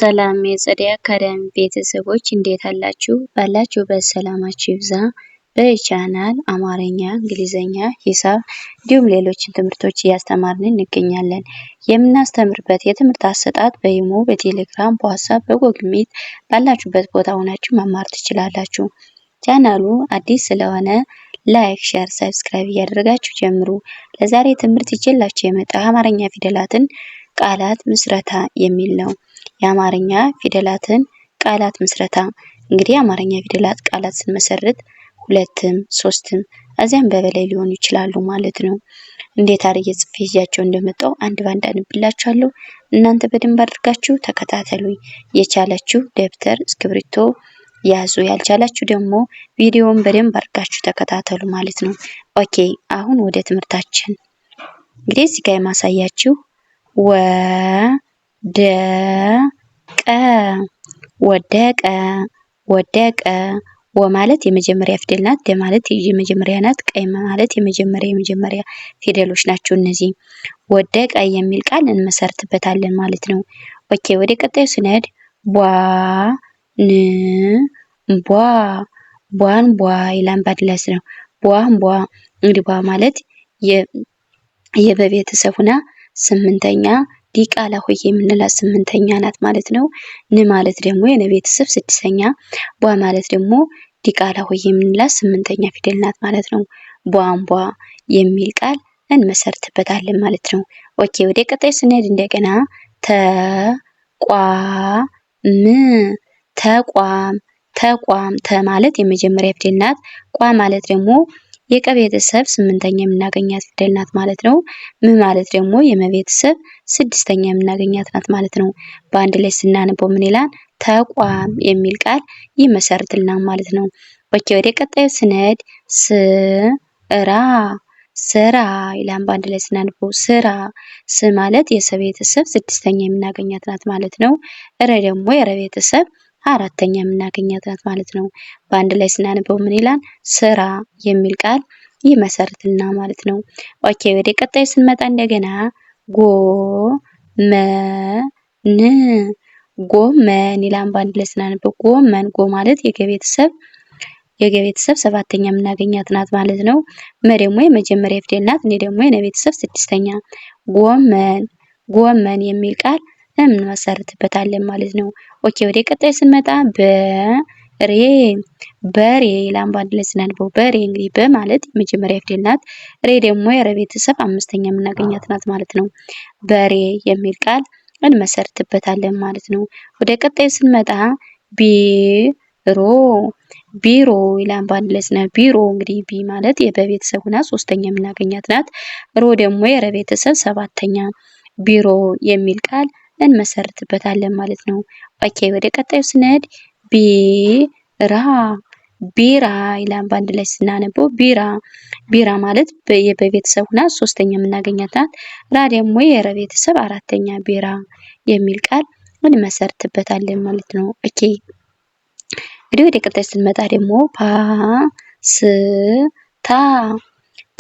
ሰላም የፀደይ አካዳሚ ቤተሰቦች እንዴት አላችሁ? ባላችሁበት ሰላማችሁ ይብዛ። በቻናል አማርኛ፣ እንግሊዘኛ፣ ሂሳብ እንዲሁም ሌሎችን ትምህርቶች እያስተማርን እንገኛለን። የምናስተምርበት የትምህርት አሰጣጥ በኢሞ፣ በቴሌግራም፣ በዋትስአፕ፣ በጎግል ሚት ባላችሁበት ቦታ ሆናችሁ መማር ትችላላችሁ። ቻናሉ አዲስ ስለሆነ ላይክ፣ ሼር፣ ሰብስክራይብ እያደረጋችሁ ጀምሩ። ለዛሬ ትምህርት ይዤላችሁ የመጣው አማርኛ ፊደላትን ቃላት ምስረታ የሚል ነው። የአማርኛ ፊደላትን ቃላት ምስረታ እንግዲህ የአማርኛ ፊደላት ቃላት ስንመሰርት ሁለትም ሶስትም እዚያም በበላይ ሊሆኑ ይችላሉ ማለት ነው። እንዴት አድርጌ ጽፌ ይዣቸው እንደመጣው አንድ ባንድ አነብላችኋለሁ። እናንተ በደንብ አድርጋችሁ ተከታተሉኝ። የቻላችሁ ደብተር እስክሪብቶ ያዙ፣ ያልቻላችሁ ደግሞ ቪዲዮውን በደንብ አድርጋችሁ ተከታተሉ ማለት ነው። ኦኬ አሁን ወደ ትምህርታችን እንግዲህ እዚህ ጋር የማሳያችሁ ወደቀ ወደቀ። ወ ማለት የመጀመሪያ ፊደል ናት። ደ ማለት የመጀመሪያ ናት። ቀ ማለት የመጀመሪያ ፊደሎች ናቸው እነዚህ። ወደቀ የሚል ቃል እንመሰርትበታለን ማለት ነው። ኦኬ ወደ ቀጣዩ ስንሄድ ቧን ቧ ይላል ባድላስ ነው። ቧ እንግዲህ ቧ ማለት የበቤተሰብ ሆና ስምንተኛ ዲቃላ ሆይ የምንላት ስምንተኛ ናት ማለት ነው። ን ማለት ደግሞ የነ ቤተሰብ ስድስተኛ፣ ቧ ማለት ደግሞ ዲቃላ ሆይ የምንላት ስምንተኛ ፊደል ናት ማለት ነው። ቧንቧ የሚል ቃል እንመሰርትበታለን ማለት ነው። ኦኬ ወደ ቀጣይ ስንሄድ እንደገና ተቋም ተ ማለት የመጀመሪያ ፊደል ናት። ቋ ማለት ደግሞ የቀ ቤተሰብ ስምንተኛ የምናገኛት ፊደል ናት ማለት ነው። ም ማለት ደግሞ የመቤተሰብ ስድስተኛ የምናገኛት ናት ማለት ነው። በአንድ ላይ ስናነበው ምን ይላል? ተቋም የሚል ቃል ይመሰርትልናል ማለት ነው። ኦኬ ወደ ቀጣዩ ስንሄድ ስራ ይላል። በአንድ ላይ ስናነበው ስራ። ስ ማለት የሰ ቤተሰብ ስድስተኛ የምናገኛት ናት ማለት ነው። ረ ደግሞ የረ ቤተሰብ አራተኛ የምናገኛት ናት ማለት ነው። በአንድ ላይ ስናነበው ምን ይላል? ስራ የሚል ቃል ይመሰርትልናል ማለት ነው። ኦኬ ወደ ቀጣይ ስንመጣ እንደገና ጎመን ይላል። በአንድ ላይ ስናነበው ጎመን። ጎ ማለት የገቤተሰብ ሰባተኛ የምናገኛት ናት ማለት ነው። መ ደግሞ የመጀመሪያ ፊደል ናት። እኔ ደግሞ የነ ቤተሰብ ስድስተኛ። ጎመን የሚል ቃል እንመሰርትበታለን ማለት ነው። ኦኬ ወደ ቀጣይ ስንመጣ በሬ ይላል። በአንድ ላይ ስናነበው በሬ። እንግዲህ በ ማለት የመጀመሪያ ፊደል ናት። ሬ ደግሞ የረ ቤተሰብ አምስተኛ የምናገኛት ናት ማለት ነው። በሬ የሚል ቃል እንመሰርትበታለን ማለት ነው። ወደ ቀጣይ ስንመጣ ቢሮ ይላል። በአንድ ላይ ስናነበው ቢሮ። እንግዲህ ቢ ማለት የበቤተሰብ ሆና ሶስተኛ የምናገኛት ናት። ሮ ደግሞ የረ ቤተሰብ ሰባተኛ። ቢሮ የሚል ቃል እንመሰርትበታለን ማለት ነው። ኦኬ ወደ ቀጣዩ ስንሄድ ቢራ ይላል። በአንድ ላይ ስናነበው ቢራ ማለት በቤተሰብ ሆና ሶስተኛ የምናገኛት ናት። ራ ደግሞ የረ ቤተሰብ አራተኛ። ቢራ የሚል ቃል እንመሰርትበታለን ማለት ነው። ኦኬ እንግዲህ ወደ ቀጣይ ስንመጣ ደግሞ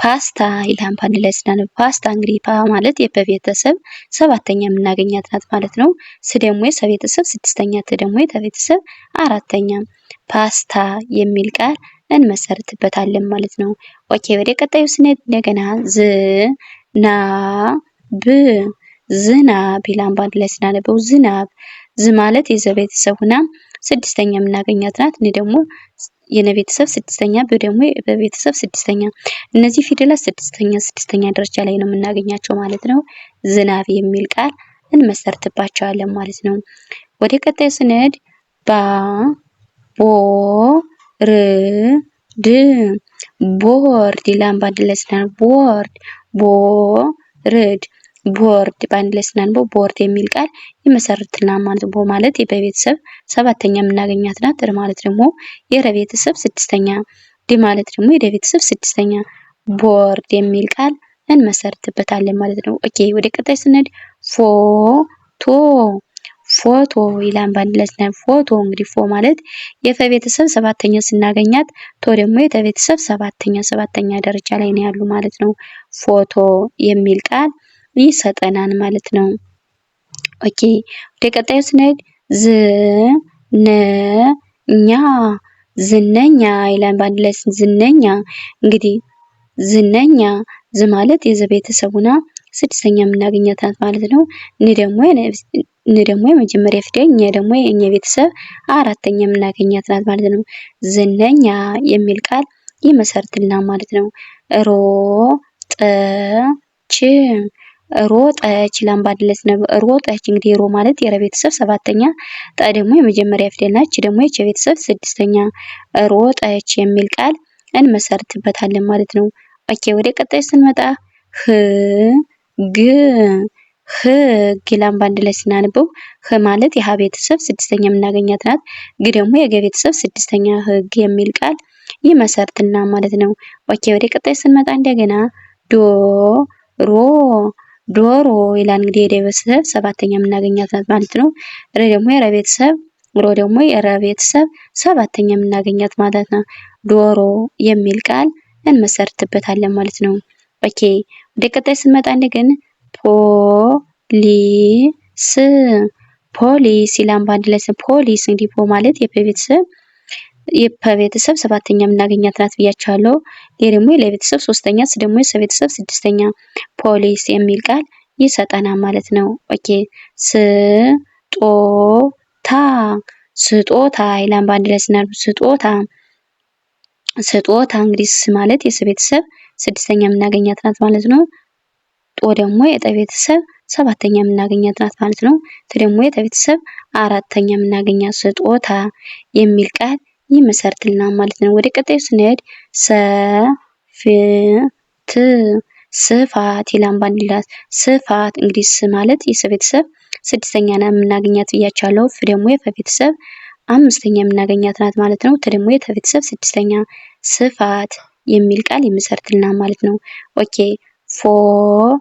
ፓስታ ይላል። በአንድ ላይ ስናነበው ፓስታ። እንግዲህ ፓ ማለት የበቤተሰብ ሰባተኛ የምናገኛት ናት ማለት ነው። ስ ደግሞ የሰ ቤተሰብ ስድስተኛ፣ ት ደግሞ የተ ቤተሰብ አራተኛ። ፓስታ የሚል ቃል እንመሰርትበታለን ማለት ነው። ኦኬ ወደ ቀጣዩ ስንሄድ እንደገና ዝናብ ይላል። በአንድ ላይ ስናነበው ዝናብ። ዝ ማለት የዘ ቤተሰብ ሆና ስድስተኛ የምናገኛት ናት። እኔ ደግሞ የነ ቤተሰብ ስድስተኛ፣ በ ደግሞ በቤተሰብ ስድስተኛ። እነዚህ ፊደላት ስድስተኛ ደረጃ ላይ ነው የምናገኛቸው ማለት ነው። ዝናብ የሚል ቃል እንመሰርትባቸዋለን ማለት ነው። ወደ ቀጣይ ስንሄድ ቦርድ ይላል። በአንድ ላይ ስናነበው ቦርድ በአንድ ላይ ስናነበው ቦርድ የሚል ቃል ይመሰርትልናል ማለት ነው። ማለት በቤተሰብ ሰባተኛ የምናገኛት ናት። ር ማለት ደግሞ የረ ቤተሰብ ስድስተኛ። ድ ማለት ደግሞ የደ ቤተሰብ ስድስተኛ። ቦርድ የሚል ቃል እንመሰርትበታለን ማለት ነው። ኦኬ ወደ ቀጣይ ስንሄድ ፎቶ ይላል። በአንድ ላይ ስናነበው ፎቶ። እንግዲህ ፎ ማለት የፈ ቤተሰብ ሰባተኛ ስናገኛት፣ ቶ ደግሞ የተ ቤተሰብ ሰባተኛ ደረጃ ላይ ነው ያሉ ማለት ነው። ፎቶ የሚል ቃል ይሰጠናል ማለት ነው። ኦኬ ወደ ቀጣዩ ስንሄድ ዝነኛ ዝነኛ ይላል በአንድ ላይ ዝነኛ። እንግዲህ ዝነኛ ዝ ማለት የዘ ቤተሰብ ሆና ስድስተኛ የምናገኛት ናት ማለት ነው። ን ደግሞ የመጀመሪያ ፊደል፣ ኘ ደግሞ የኘ ቤተሰብ አራተኛ የምናገኛት ናት ማለት ነው። ዝነኛ የሚል ቃል ይመሰርትልናል ማለት ነው። ሮጠች ሮጠች ይላል በአንድ ላይ ሮጠች። እንግዲህ ሮ ማለት የረ ቤተሰብ ሰባተኛ፣ ጠ ደግሞ የመጀመሪያ ፊደል ናት። ች ደግሞ የቸ ቤተሰብ ስድስተኛ። ሮጠች የሚል ቃል እንመሰርትበታለን ማለት ነው። ኦኬ ወደ ቀጣይ ስንመጣ ህግ ህግ ይላል በአንድ ላይ ስናነበው ህ ማለት የሀ ቤተሰብ ስድስተኛ የምናገኛት ናት። ግ ደግሞ የገ ቤተሰብ ስድስተኛ ህግ የሚል ቃል ይመሰርትልናል ማለት ነው። ኦኬ ወደ ቀጣይ ስንመጣ እንደገና ዶሮ ዶሮ ይላል። እንግዲህ የደ ቤተሰብ ሰባተኛ የምናገኛት ናት ማለት ነው። ረ ደግሞ የረ ቤተሰብ ሮ ደግሞ የረ ቤተሰብ ሰባተኛ የምናገኛት ማለት ነው። ዶሮ የሚል ቃል እንመሰርትበታለን ማለት ነው። ኦኬ ወደ ቀጣይ ስንመጣ እንደገና ፖሊስ ፖሊስ ይላል በአንድ ላይ ፖሊስ። እንግዲህ ፖ ማለት የፐ ቤተሰብ ሰባተኛ የምናገኛት ናት ብያቸዋለሁ። ይሄ ደግሞ የለ ቤተሰብ ሶስተኛ፣ ስ ደግሞ የሰ ቤተሰብ ስድስተኛ። ፖሊስ የሚል ቃል ይሰጠናል ማለት ነው። ኦኬ ስጦታ ስጦታ ይላል በአንድ ላይ ስናነብ ስጦታ ስጦታ። እንግዲህ ስ ማለት የሰ ቤተሰብ ስድስተኛ የምናገኛት ናት ማለት ነው። ጦ ደግሞ የጠ ቤተሰብ ሰባተኛ የምናገኛት ናት ማለት ነው። ት ደግሞ የተ ቤተሰብ አራተኛ የምናገኛት ስጦታ የሚል ቃል ይመሰርትልናል ማለት ነው። ወደ ቀጣዩ ስንሄድ ሰፍት ስፋት ይላል በአንድ ላይ ስፋት። እንግዲህ ስ ማለት የሰ ቤተሰብ ስድስተኛ ነው የምናገኛት ብያቸዋለሁ። ፍ ደግሞ የፈ ቤተሰብ አምስተኛ የምናገኛት ናት ማለት ነው። ት ደግሞ የተ ቤተሰብ ስድስተኛ። ስፋት የሚል ቃል ይመሰርትልናል ማለት ነው። ኦኬ ፎቅ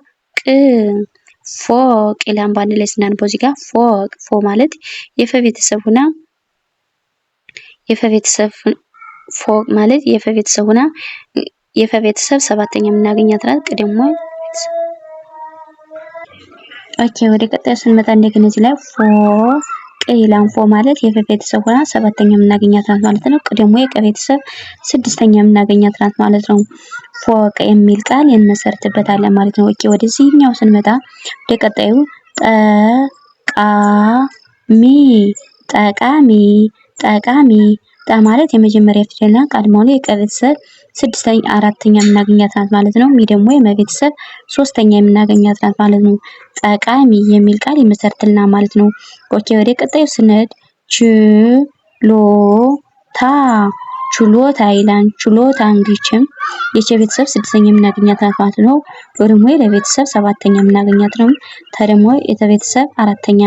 ፎቅ ይላል በአንድ ላይ ስናነበው እዚህ ጋር ፎቅ ፎ ማለት የፈ ቤተሰብ ሆና የፈ ቤተሰብ ፎቅ ማለት የፈ ቤተሰብ ሆና የፈ ቤተሰብ ሰባተኛ የምናገኛት ናት። ቀደሞ ኦኬ ወደ ቀጣዩ ስንመጣ እንደገና እዚህ ላይ ፎቅ ይላል። ፎ ማለት የፈ ቤተሰብ ሆና ሰባተኛ የምናገኛት ናት ማለት ነው። ቀደሞ የቀ ቤተሰብ ስድስተኛ የምናገኛት ናት ማለት ነው። ፎቅ የሚል ቃል እንመሰርትበታለን ማለት ነው። ኦኬ ወደዚህኛው ስንመጣ ወደ ቀጣዩ ጠቃሚ ጠቃሚ ጠቃሚ ጠ ማለት የመጀመሪያ ፊደል ናት። ቀድሞ ነው የቀ ቤተሰብ ስድስተኛ አራተኛ የምናገኛት ናት ማለት ነው። ሚ ደግሞ የመ ቤተሰብ ሶስተኛ የምናገኛት ናት ማለት ነው። ጠቃሚ የሚል ቃል ይመሰርትልናል ማለት ነው። ኦኬ ወደ ቀጣዩ ስንሄድ ችሎታ ችሎታ ይላል። ችሎታ እንግዲህም የቸ ቤተሰብ ስድስተኛ የምናገኛት ናት ማለት ነው። ሎ ደግሞ የለ ቤተሰብ ሰባተኛ የምናገኛት ነው። ተ ደግሞ የተ ቤተሰብ አራተኛ።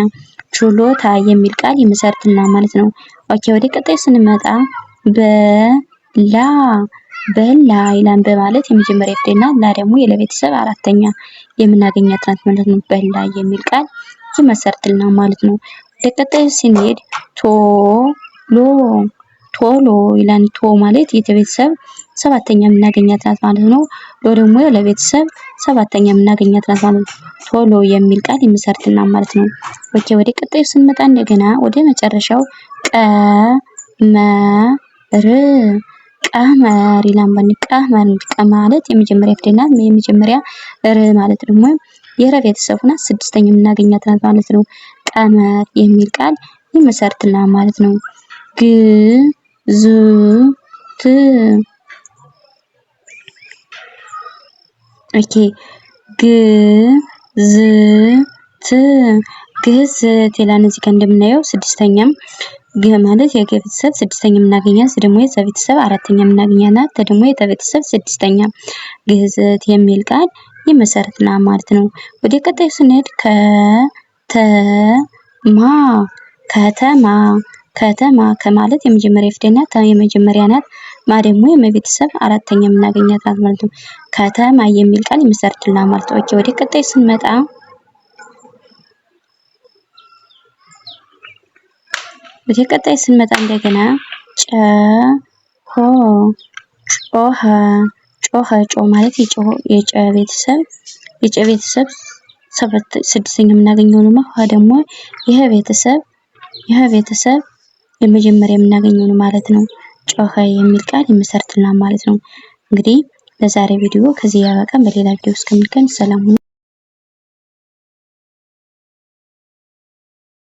ችሎታ የሚል ቃል ይመሰርትልናል ማለት ነው። ኦኬ ወደ ቀጣይ ስንመጣ በላ በላ ይላል። በማለት የመጀመሪያ ፊደል ናት። ላ ደግሞ የለ ቤተሰብ አራተኛ የምናገኛት ናት ማለት ነው። በላ የሚል ቃል ይመሰርትልናል ማለት ነው። ወደ ቀጣይ ስንሄድ ቶሎ ቶሎ ይላል። ቶ ማለት የተ ቤተሰብ ሰባተኛ የምናገኛት ናት ማለት ነው። ሎ ደግሞ ለቤተሰብ ሰባተኛ የምናገኛት ናት ማለት ነው። ቶሎ የሚል ቃል ይመሰርትልናል ማለት ነው። ኦኬ ወደ ቀጣዩ ስንመጣ እንደገና ወደ መጨረሻው ቀመር ቀመር ይላል። ቀመር ቀ ማለት የመጀመሪያ ፊደል ናት። የመጀመሪያ ር ማለት ደግሞ የረ ቤተሰብ ሆና ስድስተኛ የምናገኛት ናት ማለት ነው። ቀመር የሚል ቃል ይመሰርትልናል ማለት ነው። ግዝት ኦኬ ግዝት ግዝት ይላል። እዚህ ጋር እንደምናየው ስድስተኛም ገ ማለት የገ ቤተሰብ ስድስተኛ የምናገኛት ስ ደግሞ የዘ ቤተሰብ አራተኛ የምናገኛት ናት። ተ ደግሞ የተ ቤተሰብ ስድስተኛ። ግዝት የሚል ቃል ይመሰርትልናል ማለት ነው። ወደ ቀጣዩ ስንሄድ ከተማ ከተማ ከተማ ከማለት የመጀመሪያ ፊደል ናት። የመጀመሪያ ናት። ማ ደግሞ የመቤተሰብ አራተኛ የምናገኛት ናት ማለት ነው። ከተማ የሚል ቃል ይመሰርትልናል ማለት ነው። ኦኬ ወደ ቀጣይ ስንመጣ እንደገና ጮኸ ጮኸ ጮ ማለት የጨ ቤተሰብ ስድስተኛ የምናገኘው ነው። ሀ ደግሞ ይሄ ቤተሰብ ይህ ቤተሰብ የመጀመሪያ የምናገኘው ነው ማለት ነው። ጮኸ የሚል ቃል ይመሰርትልናል ማለት ነው። እንግዲህ ለዛሬ ቪዲዮ ከዚህ ያበቃን። በሌላ ቪዲዮ እስከምንገናኝ ሰላም ሁኑ።